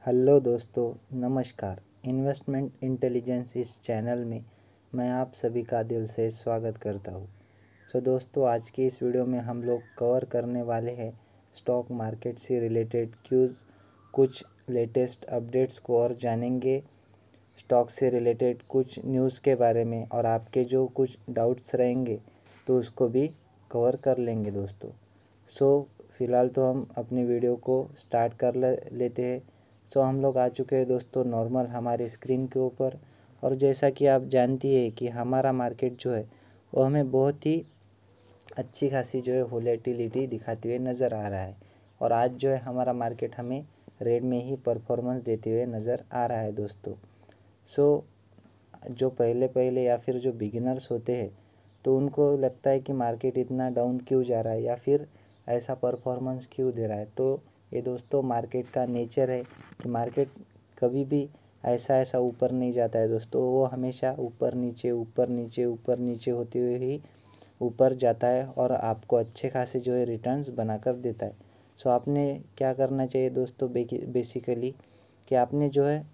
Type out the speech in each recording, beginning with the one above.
Hello दोस्तों, नमस्कार। Investment intelligence इस चैनल में मैं आप सभी का दिल से स्वागत करता हूँ। दोस्तों, आज की इस वीडियो में हम लोग कवर करने वाले हैं स्टॉक मार्केट से रिलेटेड कुछ लेटेस्ट अपडेट्स को और जानेंगे स्टॉक से रिलेटेड कुछ न्यूज़ के बारे में, और आपके जो कुछ डाउट्स रहेंगे तो उसको भी कवर कर लेंगे दोस्तों। फ़िलहाल तो हम अपनी वीडियो को स्टार्ट कर लेते हैं। हम लोग आ चुके हैं दोस्तों नॉर्मल हमारे स्क्रीन के ऊपर, और जैसा कि आप जानती है कि हमारा मार्केट जो है वो हमें बहुत ही अच्छी खासी जो है वोलेटिलिटी दिखाते हुए नज़र आ रहा है। और आज जो है हमारा मार्केट हमें रेड में ही परफॉर्मेंस देते हुए नज़र आ रहा है दोस्तों। जो पहले या फिर जो बिगिनर्स होते हैं तो उनको लगता है कि मार्केट इतना डाउन क्यों जा रहा है या फिर ऐसा परफॉर्मेंस क्यों दे रहा है। तो ये दोस्तों मार्केट का नेचर है कि मार्केट कभी भी ऐसा ऊपर नहीं जाता है दोस्तों। वो हमेशा ऊपर नीचे होते हुए ही ऊपर जाता है और आपको अच्छे खासे जो है रिटर्न्स बनाकर देता है। आपने क्या करना चाहिए दोस्तों, बेसिकली कि आपने जो है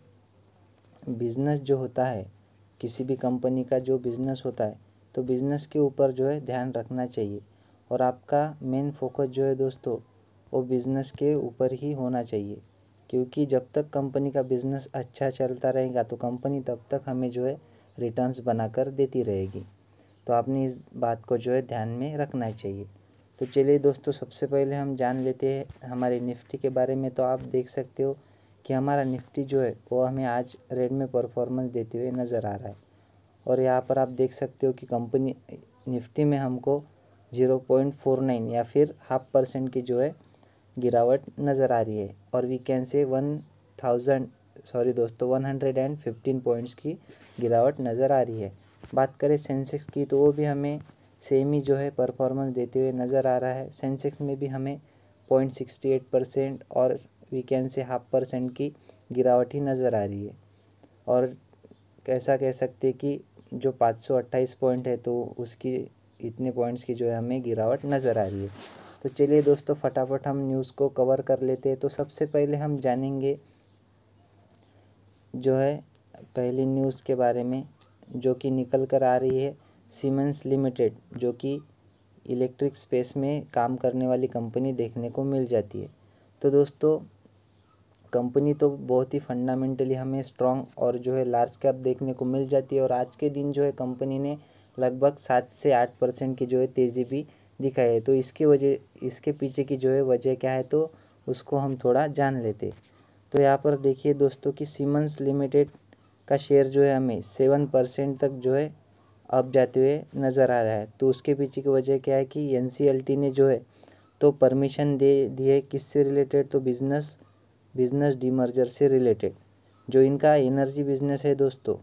बिज़नेस जो होता है, किसी भी कंपनी का जो बिज़नेस होता है, तो बिज़नेस के ऊपर जो है ध्यान रखना चाहिए। और आपका मेन फोकस जो है दोस्तों वो बिज़नेस के ऊपर ही होना चाहिए, क्योंकि जब तक कंपनी का बिज़नेस अच्छा चलता रहेगा तो कंपनी तब तक हमें जो है रिटर्न्स बनाकर देती रहेगी। तो आपने इस बात को जो है ध्यान में रखना चाहिए। तो चलिए दोस्तों, सबसे पहले हम जान लेते हैं हमारे निफ्टी के बारे में। तो आप देख सकते हो कि हमारा निफ्टी जो है वो हमें आज रेड में परफॉर्मेंस देते हुए नज़र आ रहा है। और यहाँ पर आप देख सकते हो कि कंपनी निफ्टी में हमको 0.49 या फिर 0.5% की जो है गिरावट नज़र आ रही है। और वी कैन से 115 पॉइंट्स की गिरावट नज़र आ रही है। बात करें सेंसेक्स की तो वो भी हमें सेम ही जो है परफॉर्मेंस देते हुए नज़र आ रहा है। सेंसेक्स में भी हमें 0.68% और वी कैन से 0.5% की गिरावट ही नज़र आ रही है। और कैसा कह सकते कि जो 528 पॉइंट है तो उसकी इतने पॉइंट्स की जो है हमें गिरावट नज़र आ रही है। तो चलिए दोस्तों, फटाफट हम न्यूज़ को कवर कर लेते हैं। तो सबसे पहले हम जानेंगे जो है पहली न्यूज़ के बारे में, जो कि निकल कर आ रही है सीमेंस लिमिटेड, जो कि इलेक्ट्रिक स्पेस में काम करने वाली कंपनी देखने को मिल जाती है। तो दोस्तों, कंपनी तो बहुत ही फंडामेंटली हमें स्ट्रॉन्ग और जो है लार्ज कैप देखने को मिल जाती है। और आज के दिन जो है कंपनी ने लगभग 7 से 8% की जो है तेज़ी भी दिखाई है। तो इसके पीछे की जो है वजह क्या है, तो उसको हम थोड़ा जान लेते। तो यहाँ पर देखिए दोस्तों कि सीमेंस लिमिटेड का शेयर जो है हमें 7% तक जो है अब जाते हुए नज़र आ रहा है। तो उसके पीछे की वजह क्या है कि NCLT ने जो है तो परमिशन दे दी है, किससे रिलेटेड, तो बिज़नेस डीमर्जर से रिलेटेड। जो इनका एनर्जी बिज़नेस है दोस्तों,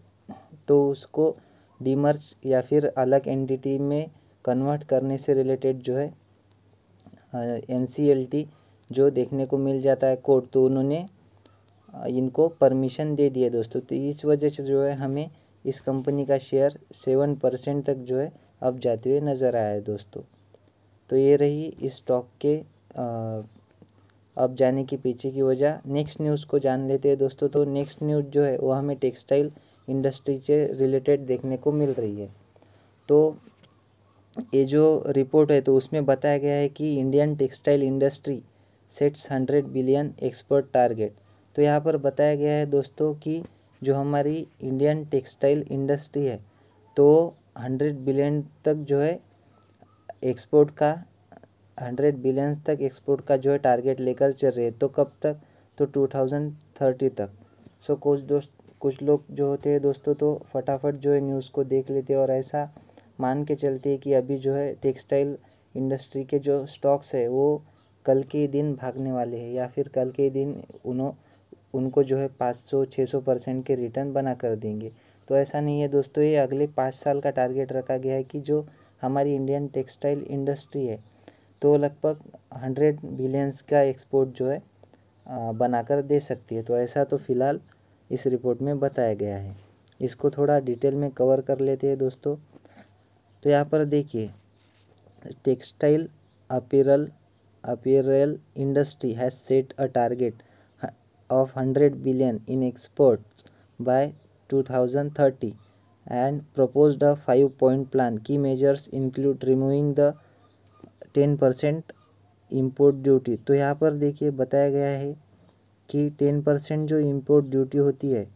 तो उसको डीमर्ज या फिर अलग एंटिटी में कन्वर्ट करने से रिलेटेड जो है NCLT जो देखने को मिल जाता है कोर्ट, तो उन्होंने इनको परमिशन दे दिए दोस्तों। तो इस वजह से जो है हमें इस कंपनी का शेयर 7% तक जो है अब जाते हुए नज़र आया है दोस्तों। तो ये रही इस स्टॉक के अब जाने के पीछे की वजह। नेक्स्ट न्यूज़ को जान लेते हैं दोस्तों। तो नेक्स्ट न्यूज़ जो है वो हमें टेक्सटाइल इंडस्ट्री से रिलेटेड देखने को मिल रही है। तो ये जो रिपोर्ट है तो उसमें बताया गया है कि Indian textile industry sets 100 billion export target. तो यहाँ पर बताया गया है दोस्तों कि जो हमारी इंडियन टेक्सटाइल इंडस्ट्री है तो 100 बिलियन तक जो है एक्सपोर्ट का 100 बिलियन तक एक्सपोर्ट का जो है टारगेट लेकर चल रही है। तो कब तक, तो 2030 तक। कुछ लोग जो होते हैं दोस्तों तो फटाफट जो है न्यूज़ को देख लेते हैं और ऐसा मान के चलते हैं कि अभी जो है टेक्सटाइल इंडस्ट्री के जो स्टॉक्स है वो कल के ही दिन भागने वाले हैं, या फिर कल के ही दिन उनको जो है 500-600% के रिटर्न बना कर देंगे। तो ऐसा नहीं है दोस्तों, ये अगले 5 साल का टारगेट रखा गया है कि जो हमारी इंडियन टेक्सटाइल इंडस्ट्री है तो लगभग 100 बिलियंस का एक्सपोर्ट जो है बनाकर दे सकती है। तो ऐसा तो फ़िलहाल इस रिपोर्ट में बताया गया है। इसको थोड़ा डिटेल में कवर कर लेते हैं दोस्तों। तो यहाँ पर देखिए, textile apparel industry has set a target of 100 billion in exports by 2030 and proposed a 5-point plan. Key measures include removing the 10% import duty. तो यहाँ पर देखिए बताया गया है कि 10% जो इम्पोर्ट ड्यूटी होती है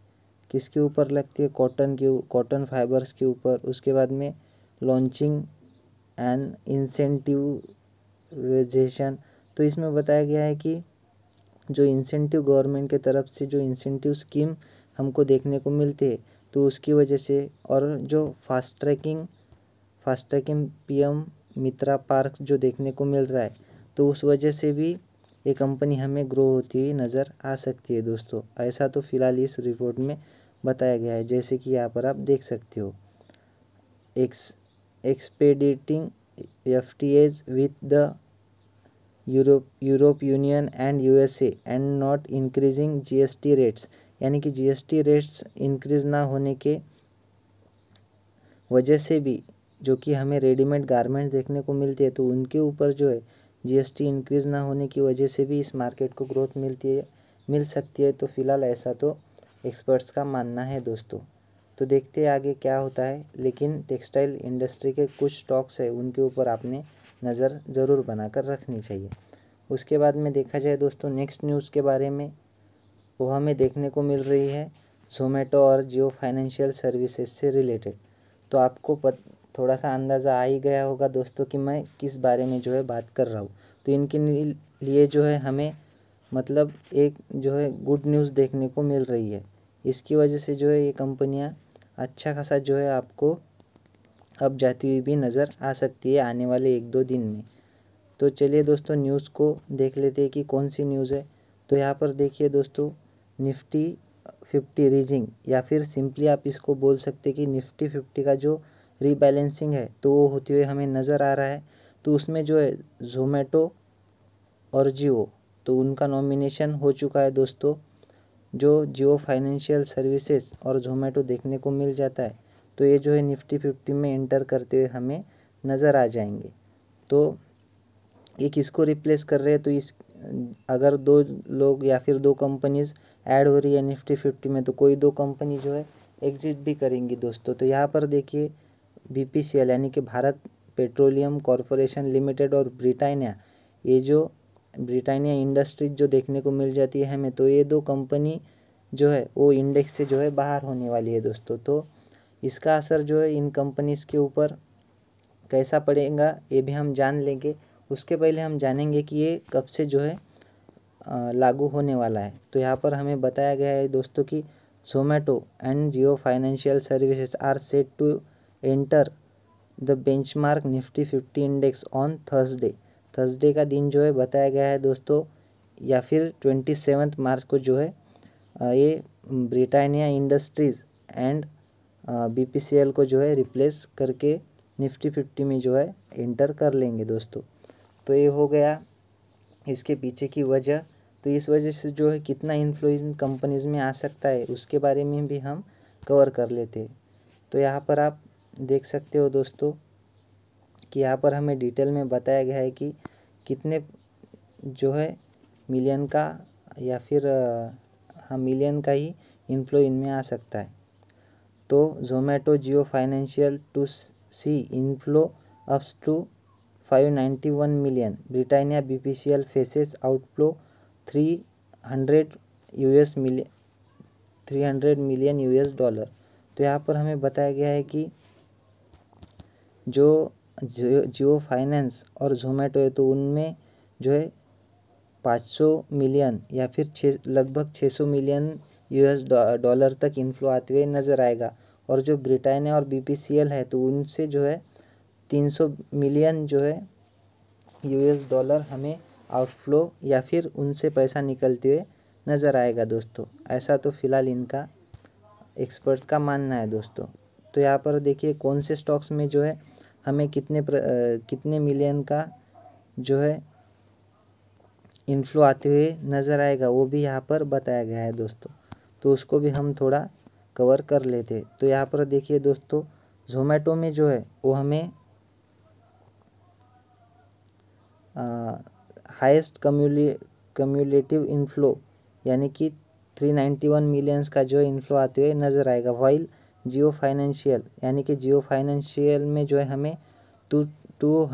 किसके ऊपर लगती है, कॉटन फाइबर्स के ऊपर। उसके बाद में लॉन्चिंग एंड इंसेंटिवाइजेशन। तो इसमें बताया गया है कि जो इंसेंटिव गवर्नमेंट के तरफ से जो इंसेंटिव स्कीम हमको देखने को मिलते हैं तो उसकी वजह से, और जो फास्ट ट्रैकिंग पीएम मित्रा पार्क्स जो देखने को मिल रहा है तो उस वजह से भी ये कंपनी हमें ग्रो होती हुई नज़र आ सकती है दोस्तों। ऐसा तो फिलहाल इस रिपोर्ट में बताया गया है, जैसे कि यहाँ पर आप देख सकते हो। एक्सपेडिटिंग FTAs with the Europe union and USA and not increasing GST rates, यानी कि GST रेट्स इंक्रीज ना होने के वजह से भी जो कि हमें रेडीमेड गारमेंट देखने को मिलती है तो उनके ऊपर जो है GST इंक्रीज ना होने की वजह से भी इस मार्केट को ग्रोथ मिल सकती है। तो फिलहाल ऐसा तो एक्सपर्ट्स का मानना है दोस्तों। तो देखते हैं आगे क्या होता है, लेकिन टेक्सटाइल इंडस्ट्री के कुछ स्टॉक्स है उनके ऊपर आपने नज़र ज़रूर बनाकर रखनी चाहिए। उसके बाद में देखा जाए दोस्तों नेक्स्ट न्यूज़ के बारे में, वो हमें देखने को मिल रही है ज़ोमैटो और जियो फाइनेंशियल सर्विसेज से रिलेटेड। तो आपको थोड़ा सा अंदाज़ा आ ही गया होगा दोस्तों कि मैं किस बारे में जो है बात कर रहा हूँ। तो इनके लिए जो है हमें मतलब एक जो है गुड न्यूज़ देखने को मिल रही है। इसकी वजह से जो है ये कंपनियाँ अच्छा खासा जो है आपको अब जाती हुई भी नज़र आ सकती है आने वाले 1-2 दिन में। तो चलिए दोस्तों न्यूज़ को देख लेते हैं कि कौन सी न्यूज़ है। तो यहाँ पर देखिए दोस्तों निफ्टी 50 रीजिंग, या फिर सिंपली आप इसको बोल सकते हैं कि निफ्टी 50 का जो रीबैलेंसिंग है तो वो होते हुए हमें नज़र आ रहा है। तो उसमें जो है ज़ोमैटो और जियो तो उनका नॉमिनेशन हो चुका है दोस्तों। जो जियो फाइनेंशियल सर्विसेज और ज़ोमैटो देखने को मिल जाता है तो ये जो है निफ्टी 50 में एंटर करते हुए हमें नज़र आ जाएंगे। तो ये किसको रिप्लेस कर रहे हैं, तो इस अगर 2 लोग या फिर 2 कंपनीज ऐड हो रही है निफ्टी 50 में तो कोई 2 कंपनी जो है एग्जिट भी करेंगी दोस्तों। तो यहाँ पर देखिए BPCL यानी कि भारत पेट्रोलियम कॉरपोरेशन लिमिटेड और ब्रिटानिया, ये जो ब्रिटानिया इंडस्ट्रीज जो देखने को मिल जाती है हमें, तो ये 2 कंपनी जो है वो इंडेक्स से जो है बाहर होने वाली है दोस्तों। तो इसका असर जो है इन कंपनीज़ के ऊपर कैसा पड़ेगा ये भी हम जान लेंगे। उसके पहले हम जानेंगे कि ये कब से जो है लागू होने वाला है। तो यहाँ पर हमें बताया गया है दोस्तों कि Zomato and Jio financial services are set to enter the benchmark Nifty 50 index on Thursday का दिन जो है बताया गया है दोस्तों, या फिर 27 मार्च को जो है ये ब्रिटानिया इंडस्ट्रीज़ एंड BPCL को जो है रिप्लेस करके निफ्टी 50 में जो है एंटर कर लेंगे दोस्तों। तो ये हो गया इसके पीछे की वजह। तो इस वजह से जो है कितना इन्फ्लुएंस कंपनीज़ में आ सकता है उसके बारे में भी हम कवर कर लेते हैं। तो यहाँ पर आप देख सकते हो दोस्तों कि यहाँ पर हमें डिटेल में बताया गया है कि कितने जो है मिलियन का या फिर हाँ मिलियन का ही इन्फ्लो इनमें आ सकता है। तो Zomato Jio financial to see inflow ups to 591 million, Britannia BPCL faces outflow 300 million $300 million. तो यहाँ पर हमें बताया गया है कि जो जियो फाइनेंस और ज़ोमैटो है तो उनमें जो है 500 मिलियन या फिर लगभग 600 मिलियन $US तक इन्फ्लो आते हुए नज़र आएगा। और जो ब्रिटानिया और BPCL है तो उनसे जो है 300 मिलियन जो है $US हमें आउटफ्लो या फिर उनसे पैसा निकलते हुए नज़र आएगा दोस्तों। ऐसा तो फिलहाल इनका एक्सपर्ट्स का मानना है दोस्तों। तो यहाँ पर देखिए कौन से स्टॉक्स में जो है हमें कितने मिलियन का जो है इन्फ्लो आते हुए नज़र आएगा वो भी यहाँ पर बताया गया है दोस्तों। तो उसको भी हम थोड़ा कवर कर लेते। तो यहाँ पर देखिए दोस्तों ज़ोमैटो में जो है वो हमें हाईएस्ट कम्युलेटिव इन्फ्लो यानी कि 391 मिलियंस का जो है इनफ्लो आते हुए नज़र आएगा। वाइल जियो फाइनेंशियल यानी कि जियो फाइनेंशियल में जो है हमें 200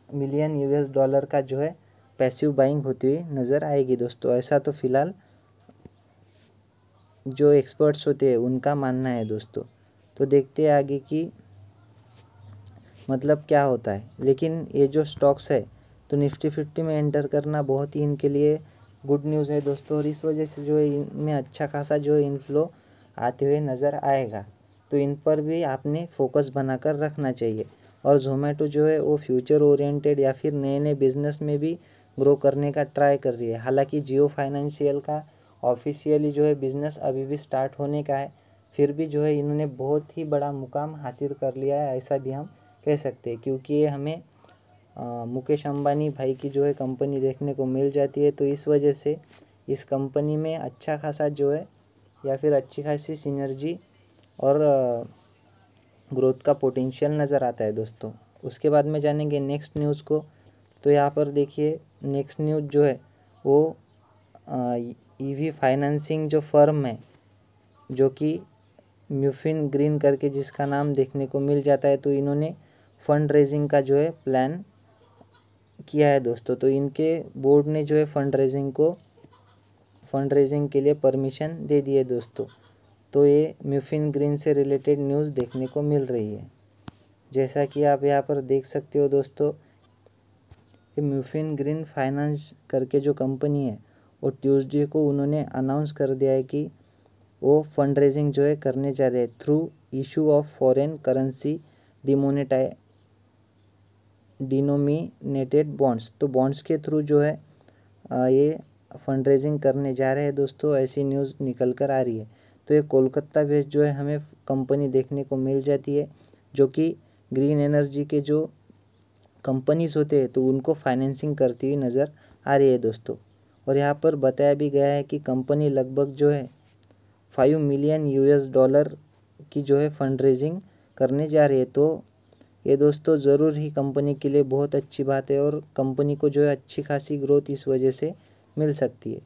मिलियन यूएस डॉलर का जो है पैसिव बाइंग होती हुई नज़र आएगी दोस्तों। ऐसा तो फिलहाल जो एक्सपर्ट्स होते हैं उनका मानना है दोस्तों। तो देखते हैं आगे की मतलब क्या होता है। लेकिन ये जो स्टॉक्स है तो निफ्टी 50 में एंटर करना बहुत ही इनके लिए गुड न्यूज़ है दोस्तों, और इस वजह से जो है इनमें अच्छा खासा जो है इनफ्लो आते हुए नज़र आएगा। तो इन पर भी आपने फोकस बनाकर रखना चाहिए। और जोमेटो जो है वो फ्यूचर ओरिएंटेड या फिर नए नए बिजनेस में भी ग्रो करने का ट्राई कर रही है। हालांकि जियो फाइनेंशियल का ऑफिशियली जो है बिज़नेस अभी भी स्टार्ट होने का है, फिर भी जो है इन्होंने बहुत ही बड़ा मुकाम हासिल कर लिया है ऐसा भी हम कह सकते हैं, क्योंकि ये हमें मुकेश अंबानी भाई की जो है कंपनी देखने को मिल जाती है। तो इस वजह से इस कंपनी में अच्छा खासा जो है या फिर अच्छी खासी सिनर्जी और ग्रोथ का पोटेंशियल नज़र आता है दोस्तों। उसके बाद में जानेंगे नेक्स्ट न्यूज़ को। तो यहाँ पर देखिए नेक्स्ट न्यूज़ जो है वो ईवी फाइनेंसिंग जो फर्म है जो कि म्यूफिन ग्रीन करके जिसका नाम देखने को मिल जाता है, तो इन्होंने फंड रेजिंग का जो है प्लान किया है दोस्तों। तो इनके बोर्ड ने जो है फंड रेजिंग के लिए परमिशन दे दी है दोस्तों। तो ये म्यूफिन ग्रीन से रिलेटेड न्यूज़ देखने को मिल रही है। जैसा कि आप यहाँ पर देख सकते हो दोस्तों, ये म्यूफिन ग्रीन फाइनेंस करके जो कंपनी है वो ट्यूसडे को उन्होंने अनाउंस कर दिया है कि वो फंड रेजिंग जो है करने जा रहे हैं through issue of foreign currency denominated bonds. तो बॉन्ड्स के थ्रू जो है ये फंड रेजिंग करने जा रहे हैं दोस्तों, ऐसी न्यूज़ निकल कर आ रही है। तो ये कोलकाता बेस्ड जो है हमें कंपनी देखने को मिल जाती है जो कि ग्रीन एनर्जी के जो कंपनीज होते हैं तो उनको फाइनेंसिंग करती हुई नज़र आ रही है दोस्तों। और यहाँ पर बताया भी गया है कि कंपनी लगभग जो है 5 मिलियन यूएस डॉलर की जो है फंड रेजिंग करने जा रही है। तो ये दोस्तों ज़रूर ही कंपनी के लिए बहुत अच्छी बात है और कंपनी को जो है अच्छी खासी ग्रोथ इस वजह से मिल सकती है।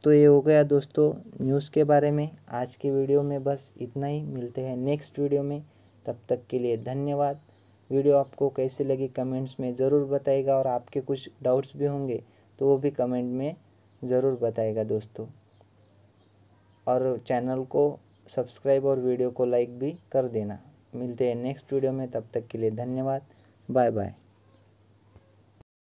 तो ये हो गया दोस्तों न्यूज़ के बारे में। आज की वीडियो में बस इतना ही, मिलते हैं नेक्स्ट वीडियो में, तब तक के लिए धन्यवाद। वीडियो आपको कैसी लगी कमेंट्स में ज़रूर बताइएगा, और आपके कुछ डाउट्स भी होंगे तो वो भी कमेंट में ज़रूर बताइएगा दोस्तों। और चैनल को सब्सक्राइब और वीडियो को लाइक भी कर देना। मिलते हैं नेक्स्ट वीडियो में, तब तक के लिए धन्यवाद। Bye bye.